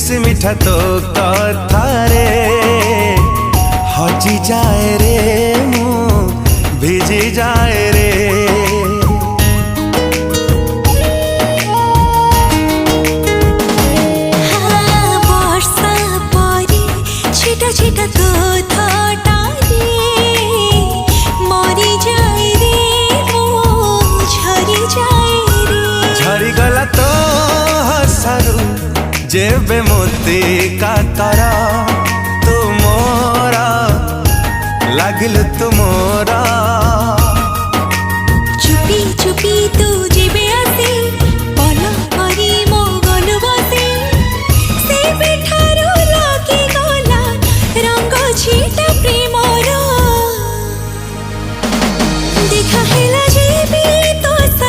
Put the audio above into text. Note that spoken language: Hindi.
मिसी मिठा तो कथा रे हजी जाए रे मु भिजी जाए रे। वर्षा परी छिटा छिटा तो थटा रे मरी जाए रे मु झरी जाए रे। झरी गला तो हसारू जेबे मोती का तारा